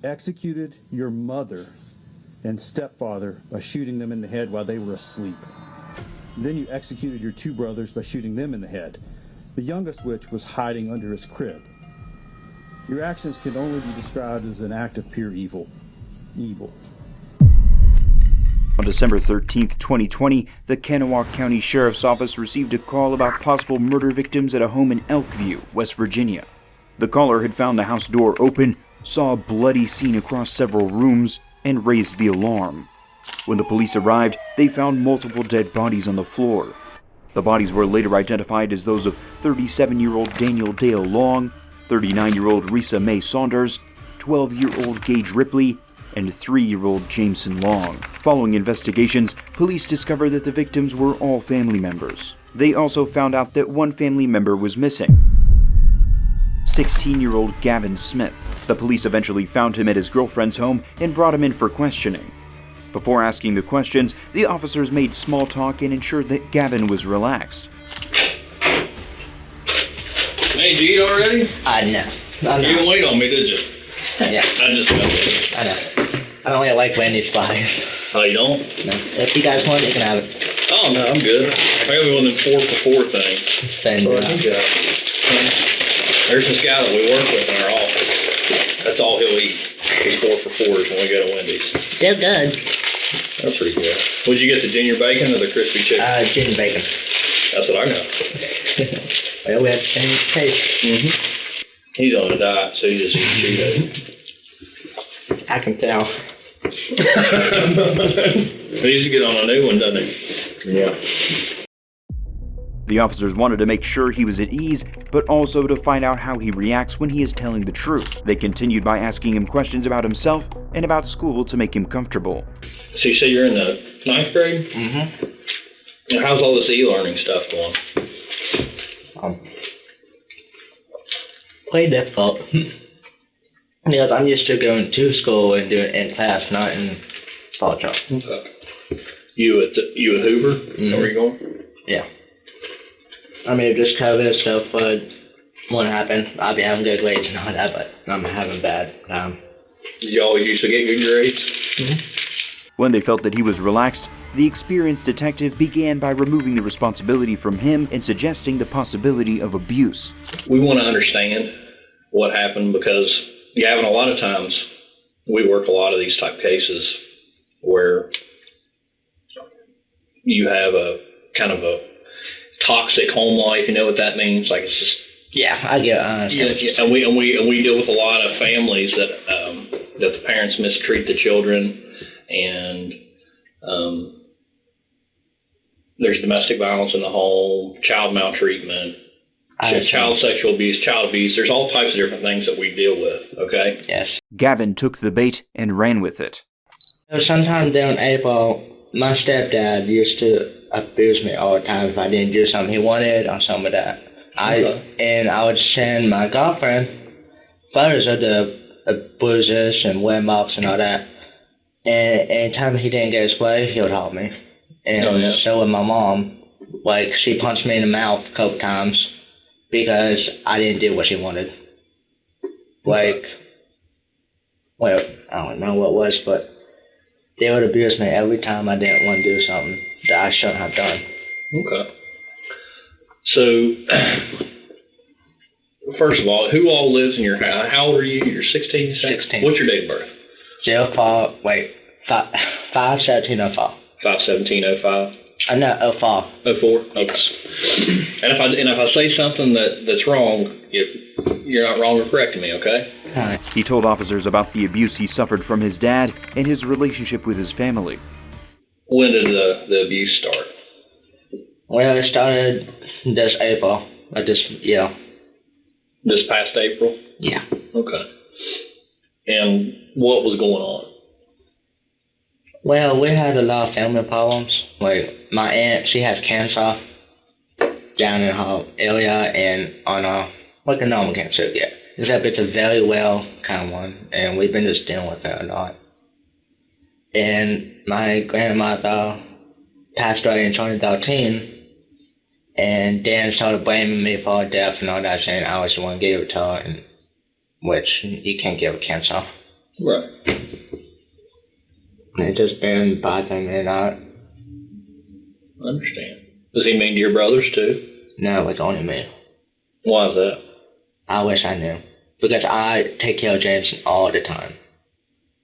executed your mother and stepfather by shooting them in the head while they were asleep. Then you executed your two brothers by shooting them in the head, the youngest which was hiding under his crib. Your actions can only be described as an act of pure evil. Evil. On December 13th, 2020, the Kanawha County Sheriff's Office received a call about possible murder victims at a home in Elkview, West Virginia. The caller had found the house door open, saw a bloody scene across several rooms, and raised the alarm. When the police arrived, they found multiple dead bodies on the floor. The bodies were later identified as those of 37-year-old Daniel Dale Long, 39-year-old Risa Mae Saunders, 12-year-old Gage Ripley, and 3-year-old Jameson Long. Following investigations, police discovered that the victims were all family members. They also found out that one family member was missing: 16-year-old Gavin Smith. The police eventually found him at his girlfriend's home and brought him in for questioning. Before asking the questions, the officers made small talk and ensured that Gavin was relaxed. Hey, did you eat already? No. You didn't wait on me, did you? Yeah. I know. I don't really like Wendy's fries. Oh, you don't? No. If you guys want, you can have it. Oh, no, I'm good. I got one of them 4 for 4 things. Same deal. There's this guy that we work with in our office. That's all he'll eat. He's 4 for 4s when we go to Wendy's. They're good. That's pretty good. Would you get the ginger bacon or the crispy chicken? Ginger bacon. That's what I got. Well, we have the same taste. Mm-hmm. He's on a diet, so he just eats Cheetos. I can tell. He needs to get on a new one, doesn't he? Yeah. The officers wanted to make sure he was at ease, but also to find out how he reacts when he is telling the truth. They continued by asking him questions about himself and about school to make him comfortable. So you say you're in the 9th grade? Mm-hmm. And how's all this e-learning stuff going? Pretty difficult. Because I'm used to going to school and doing it in class, not in college. Okay. You at Hoover? Mm-hmm. Is that where you going? Yeah. I mean, if this COVID stuff wouldn't happen, I'd be having good grades and all that, but I'm having bad. Did you always used to get good grades? Mm-hmm. When they felt that he was relaxed, the experienced detective began by removing the responsibility from him and suggesting the possibility of abuse. We want to understand what happened because, Gavin, a lot of times we work a lot of these type cases where you have a kind of a toxic home life. You know what that means? Like it's just I get and we deal with a lot of families that the parents mistreat the children, and there's domestic violence in the home, child maltreatment, child sexual abuse, child abuse. There's all types of different things that we deal with. Okay. Yes. Gavin took the bait and ran with it. Sometimes during April, my stepdad used to abuse me all the time if I didn't do something he wanted or something like that. I would send my girlfriend photos of the bruises and wear marks and all that. And anytime he didn't get his way, he would help me. And so would my mom. Like, she punched me in the mouth a couple times because I didn't do what she wanted. Like, well, I don't know what it was, but they would abuse me every time I didn't want to do something that I shouldn't have done. Okay. So, first of all, who all lives in your house? How old are you? You're 16? 16. What's your date of birth? 5/17/05. 5/17/05? No, 05. 04? Okay. And if I say something that's wrong, you're not wrong or correcting me, okay? All right. He told officers about the abuse he suffered from his dad and his relationship with his family. When did the abuse start? Well, it started this April of this year. This past April? Yeah. Okay. And what was going on? Well, we had a lot of family problems. Like, my aunt, she has cancer down in her area and on like a normal cancer, yeah. Except it's a very well kind of one, and we've been just dealing with it a lot. And my grandmother passed away in 2013, and Dan started blaming me for her death and all that, saying I was the one who gave it to her, and which you can't give her cancer. Right. It just been bothering me a lot. I understand. Does he mean to your brothers too? No, it's only me. Why is that? I wish I knew. Because I take care of James all the time.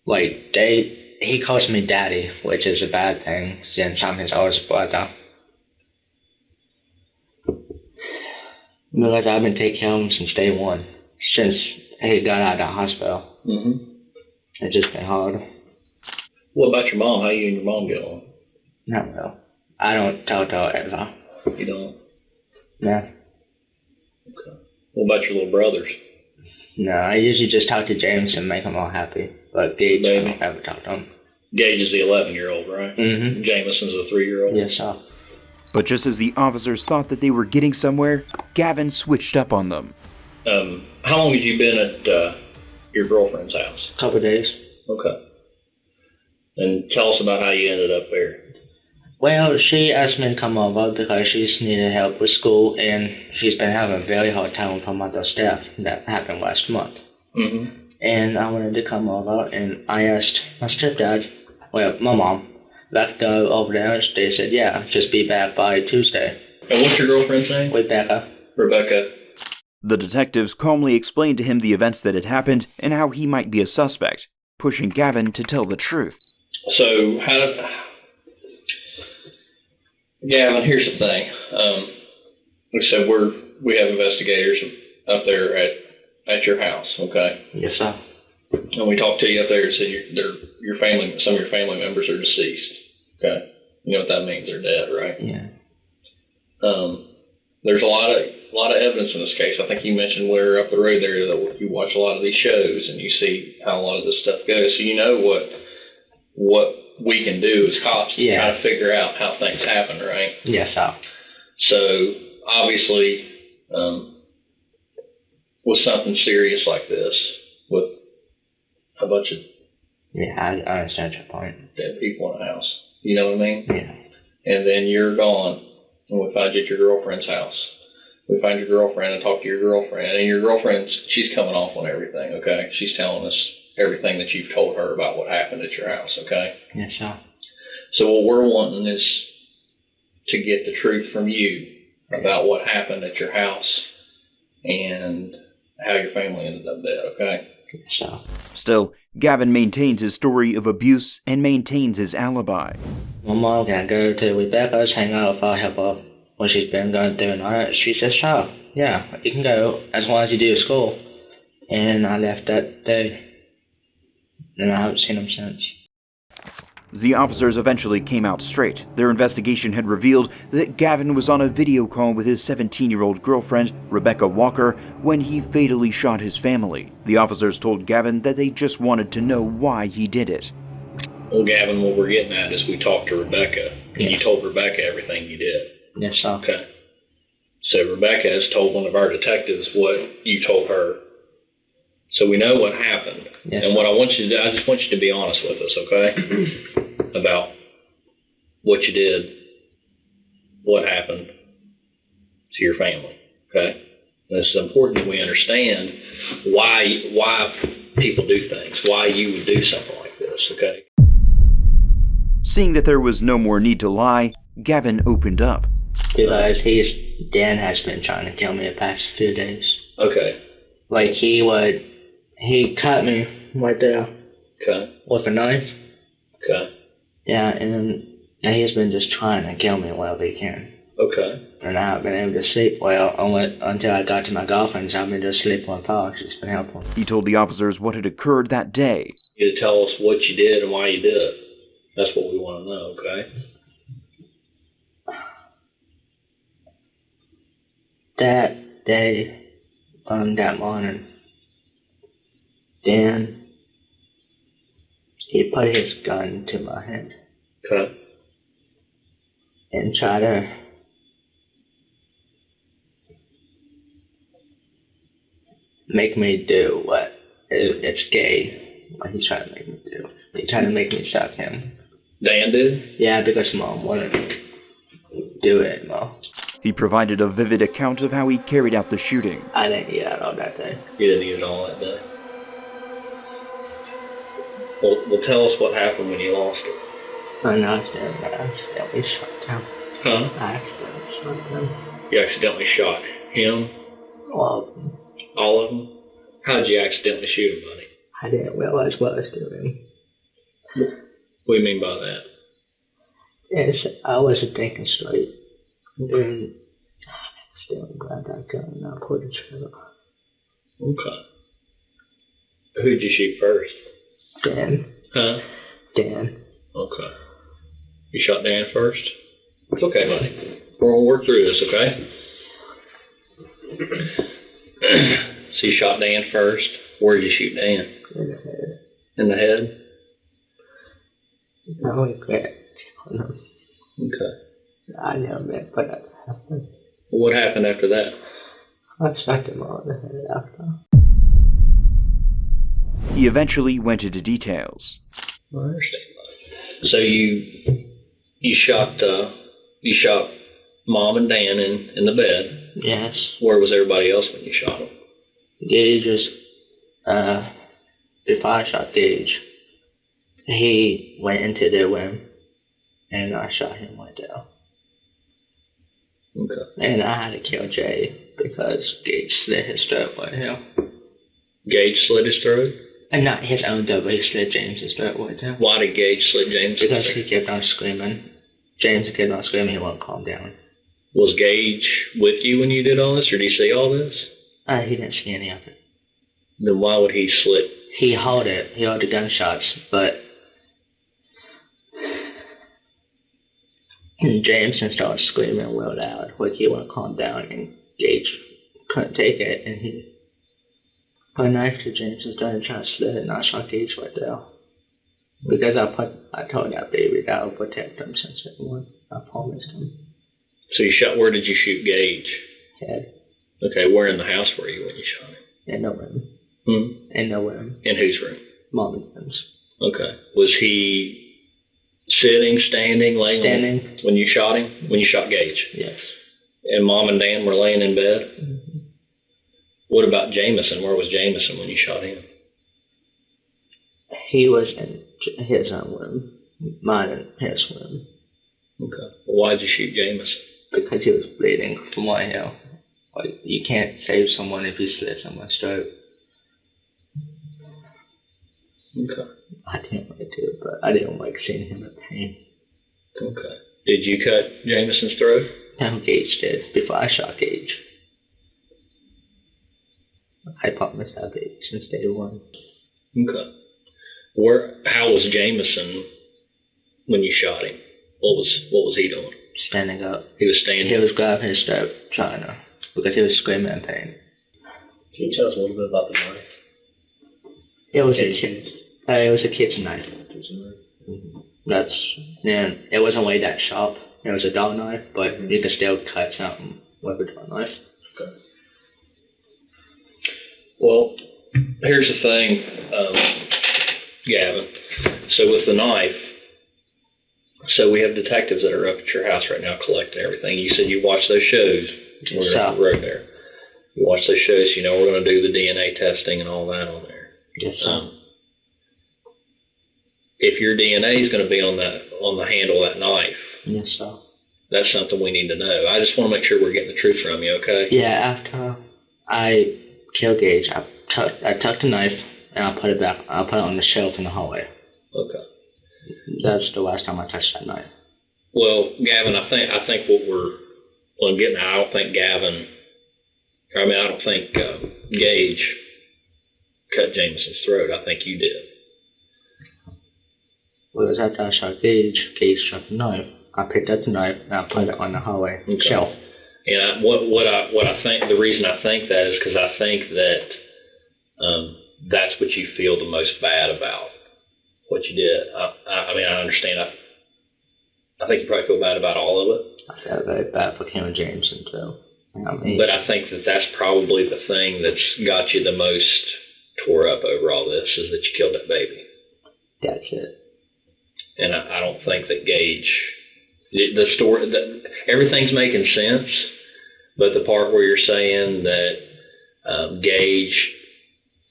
Like, he calls me daddy, which is a bad thing since I'm his oldest brother. Because I've been taking care of him since day one. Since he got out of the hospital. Mm-hmm. It's just been hard. What about your mom? How you and your mom get on? Not real. I don't talk to her ever. You don't? No. Okay. What about your little brothers? No, I usually just talk to James and make him all happy. But Gage, I don't ever talk to him. Gage is the 11-year-old, right? Mm-hmm. Jameson's the 3-year-old? Yes, sir. But just as the officers thought that they were getting somewhere, Gavin switched up on them. How long have you been at your girlfriend's house? Couple days. Okay. And tell us about how you ended up there. Well, she asked me to come over because she's needed help with school, and she's been having a very hard time with her mother's death. That happened last month. Mm-hmm. And I wanted to come over, and I asked my stepdad, my mom, back over there. They said, yeah, just be back by Tuesday. And what's your girlfriend's name? Rebecca. Rebecca. The detectives calmly explained to him the events that had happened and how he might be a suspect, pushing Gavin to tell the truth. So, Gavin, here's the thing. Like I said, we have investigators up there at your house, okay? Yes, sir. And we talked to you up there and said your family, some of your family members are deceased, okay? You know what that means? They're dead, right? Yeah. There's a lot of evidence in this case. I think you mentioned where up the road there that you watch a lot of these shows and you see how a lot of this stuff goes. So you know what we can do as cops to try to figure out how things happen, right? Yes, sir. So obviously, with something serious like this, with a bunch of I understand your point. dead people in a house, you know what I mean? Yeah. And then you're gone, and we find you at your girlfriend's house. We find your girlfriend and talk to your girlfriend, and your girlfriend, she's coming off on everything, okay? She's telling us everything that you've told her about what happened at your house, okay? Yes, sir. So what we're wanting is to get the truth from you about what happened at your house and how your family ended up dead, okay? Yes, sir. Still, Gavin maintains his story of abuse and maintains his alibi. My mom can go to Rebecca's, hang out with her, help her what she's been going through and all that. She said, sure, yeah, you can go as long as you do school. And I left that day. And I haven't seen him since. The officers eventually came out straight. Their investigation had revealed that Gavin was on a video call with his 17-year-old girlfriend, Rebecca Walker, when he fatally shot his family. The officers told Gavin that they just wanted to know why he did it. Well, Gavin, what we're getting at is we talked to Rebecca, and you told Rebecca everything you did. Yes, sir. Okay. So Rebecca has told one of our detectives what you told her. So we know what happened. Yes. And what I want you to do, I just want you to be honest with us, okay? About what you did, what happened to your family, okay? And it's important that we understand why people do things, why you would do something like this, okay? Seeing that there was no more need to lie, Gavin opened up. Because Dan has been trying to kill me the past few days. Okay. Like he cut me right there. Okay. With a knife. Okay. Yeah, and he's been just trying to kill me wherever he can. Okay. And I haven't been able to sleep well until I got to my girlfriend's. I've been just sleeping with her. She's been helpful. He told the officers what had occurred that day. You to tell us what you did and why you did it. That's what we want to know, okay? That day, that morning, Dan, he put his gun to my head. Okay. And tried to make me do what it's gay. What he's trying to make me do. He's trying to make me suck him. Dan did? Yeah, because Mom wouldn't do it anymore. He provided a vivid account of how he carried out the shooting. I didn't eat out all that day. You didn't eat it all that day? Well, tell us what happened when you lost her. And I accidentally shot him. Huh? I accidentally shot him. You accidentally shot him? Well, All of them? How did you accidentally shoot him, buddy? I didn't realize what I was doing. What do you mean by that? Yes, I wasn't thinking straight. And then I accidentally grabbed that gun and I pulled the trigger. Okay. Who'd you shoot first? Dan. Huh? Dan. Okay. You shot Dan first? It's okay, buddy. We're gonna work through this, okay? So you shot Dan first. Where did you shoot Dan? In the head. In the head? I regret killing him. Okay. I never meant for that to happen. What happened after that? I shot him all in the head after. He eventually went into details. I understand, buddy. So you shot Mom and Dan in the bed. Yes. Where was everybody else when you shot them? Gage before I shot Gage, he went into their room and I shot him right there. Okay. And I had to kill Jay because Gage slit his throat right here. Gage slit his throat? And not his own throat, but he slit James's throat right there. Why did Gage slit James' Because throat? he kept on screaming. James kept on screaming, he won't calm down. Was Gage with you when you did all this, or did he see all this? He didn't see any of it. Then why would he slit? He held it. He held the gunshots, but James started screaming real loud, like he wouldn't calm down, and Gage couldn't take it, and he put a knife to James's throat and tried to slit it, and I shot Gage right there. Because I told that baby that I would protect him since day one. I promised him. So you shot? Where did you shoot Gage? Head. Okay, where in the house were you when you shot him? In the room. Hmm? In the room. In whose room? Mom and Dad's. Okay. Was he sitting, standing, laying? Standing. When you shot him? When you shot Gage? Yes. And Mom and Dan were laying in bed? Mm-hmm. What about Jameson? Where was Jameson when you shot him? He was in his own room. Mine in his room. Okay. Well, why'd you shoot Jameson? Because he was bleeding from right here. Like, you can't save someone if you slit someone's throat. Okay. I didn't like to, but I didn't like seeing him in pain. Okay. Did you cut Jameson's throat? No, Gage did, before I shot Gage. I promised that baby since day one. Okay. How was Jameson when you shot him? What was he doing? Standing up. He was standing. He was grabbing his throat, trying to, because he was screaming in pain. Can you tell us a little bit about the knife? It was a kid's knife. It wasn't way that sharp. It was a dog knife, but you could still cut something with a dog knife. Okay. Well, here's the thing, Gavin. So with the knife, so we have detectives that are up at your house right now collecting everything. You said you watch those shows. We're up the road there. You watch those shows, you know we're going to do the DNA testing and all that on there. Yes, sir. If your DNA is going to be on the handle of that knife, Yes, sir. that's something we need to know. I just want to make sure we're getting the truth from you, okay? Yeah, after I killed Gage, I took the knife and I put it back. I put it on the shelf in the hallway. Okay. That's the last time I touched that knife. Well, Gavin, I think what I'm getting at, I don't think Gage cut Jameson's throat. I think you did. Well, it was after I shot Gage shot the knife. I picked up the knife and I put it on the hallway shelf. And what I think, the reason I think that is because I think that that's what you feel the most bad about, what you did. I mean, I understand. I think you probably feel bad about all of it. I felt very bad for killing Jameson too. But I think that's probably the thing that's got you the most tore up over all this, is that you killed that baby. That's it. And I don't think that Gage, the story, everything's making sense, but the part where you're saying that Gage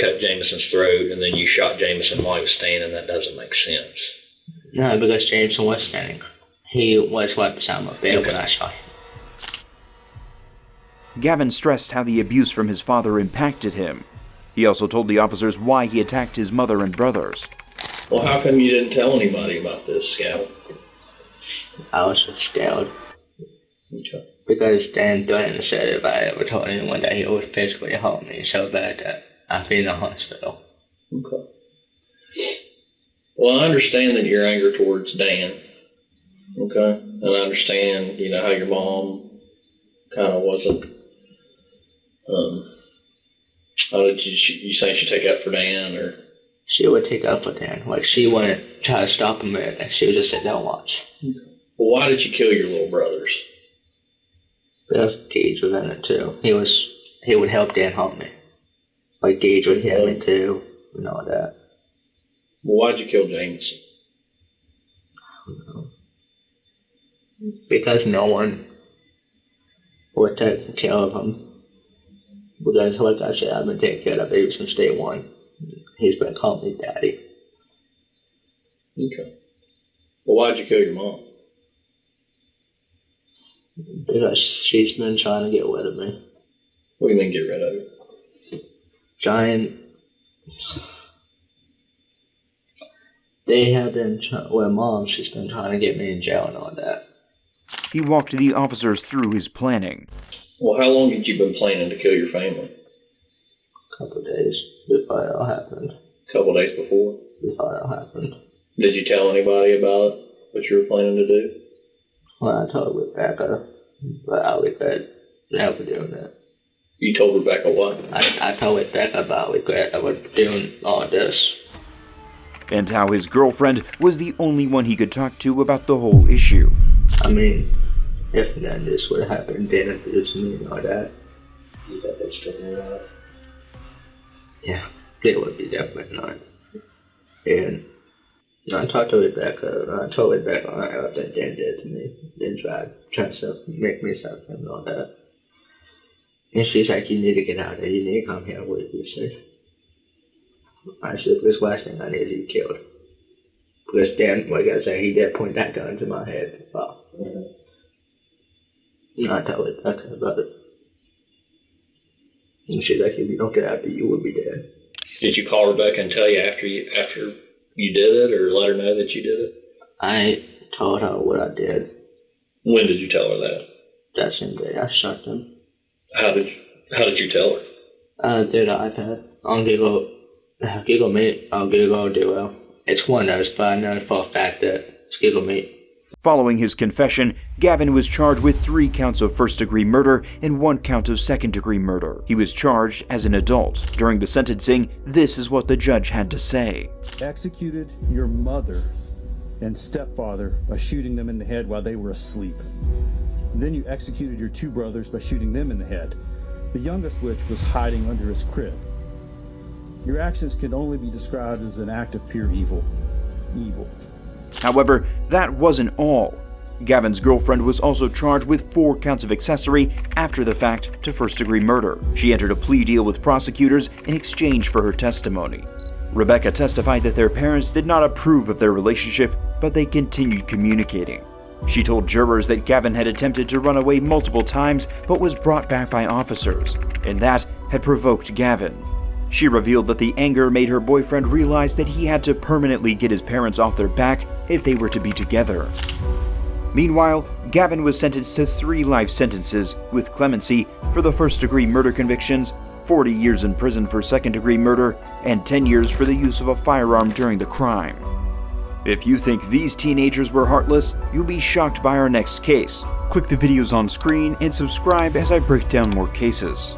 cut Jameson's throat and then you shot Jameson while he was standing. That doesn't make sense. No, because Jameson was standing. He was right beside my bed when I shot him. Gavin stressed how the abuse from his father impacted him. He also told the officers why he attacked his mother and brothers. Well, how come you didn't tell anybody about this, Gavin? I was just scared. Okay. Because Dan Dutton said if I ever told anyone that he would physically harm me so bad that I'd be in the hospital. Okay. Well, I understand that your anger towards Dan. Okay? And I understand, how your mom kind of wasn't, how did you say she take up for Dan, or? She would take up for Dan. Like, she wouldn't try to stop him, and she would just sit down and watch. Okay. Well, why did you kill your little brothers? Because Deej was in it, too. He would help Dan harm me. Like, Deej would hit me, too, and all that. Well, why'd you kill Jameson? I don't know. Because no one would take care of him. Because, like I said, I've been taking care of babies since day one. He's been calling me daddy. Okay. Well, why'd you kill your mom? Because she's been trying to get rid of me. What do you mean get rid of her? They have been, Mom, she's been trying to get me in jail and all that. He walked the officers through his planning. Well, how long had you been planning to kill your family? A couple of days before it all happened. A couple of days before? Before it all happened. Did you tell anybody about what you were planning to do? Well, I told Rebecca, but I regret never doing that. You told Rebecca what? I told Rebecca about regret I was doing all this. And how his girlfriend was the only one he could talk to about the whole issue. I mean, if none of this would have happened, Dan abused me and all that. You got that straight out? Yeah, it would be definitely not. And I talked to Rebecca. I told Rebecca what that Dan did to me. Then tried to make me suffer and all that. And she's like, you need to get out of there. You need to come here with you, sis. I said, this last thing I need is you killed. Because Dan, like I said, he did point that gun to my head. Wow. And I told Rebecca about it. And she's like, if you don't get out of there, you will be dead. Did you call Rebecca and tell you after you did it, or let her know that you did it? I told her what I did. When did you tell her that? That same day I shot them. How did you tell her? Through the iPad. On Google Meet. On Google Duo. It's one of those, but I know for a fact that it's Google Meet. Following his confession, Gavin was charged with 3 counts of first-degree murder and 1 count of second-degree murder. He was charged as an adult. During the sentencing, this is what the judge had to say. Executed your mother and stepfather by shooting them in the head while they were asleep. Then you executed your 2 brothers by shooting them in the head, the youngest which was hiding under his crib. Your actions can only be described as an act of pure evil. Evil. However, that wasn't all. Gavin's girlfriend was also charged with 4 counts of accessory after the fact to first-degree murder. She entered a plea deal with prosecutors in exchange for her testimony. Rebecca testified that their parents did not approve of their relationship, but they continued communicating. She told jurors that Gavin had attempted to run away multiple times but was brought back by officers, and that had provoked Gavin. She revealed that the anger made her boyfriend realize that he had to permanently get his parents off their back if they were to be together. Meanwhile, Gavin was sentenced to 3 life sentences with clemency for the first-degree murder convictions, 40 years in prison for second-degree murder, and 10 years for the use of a firearm during the crime. If you think these teenagers were heartless, you'll be shocked by our next case. Click the videos on screen and subscribe as I break down more cases.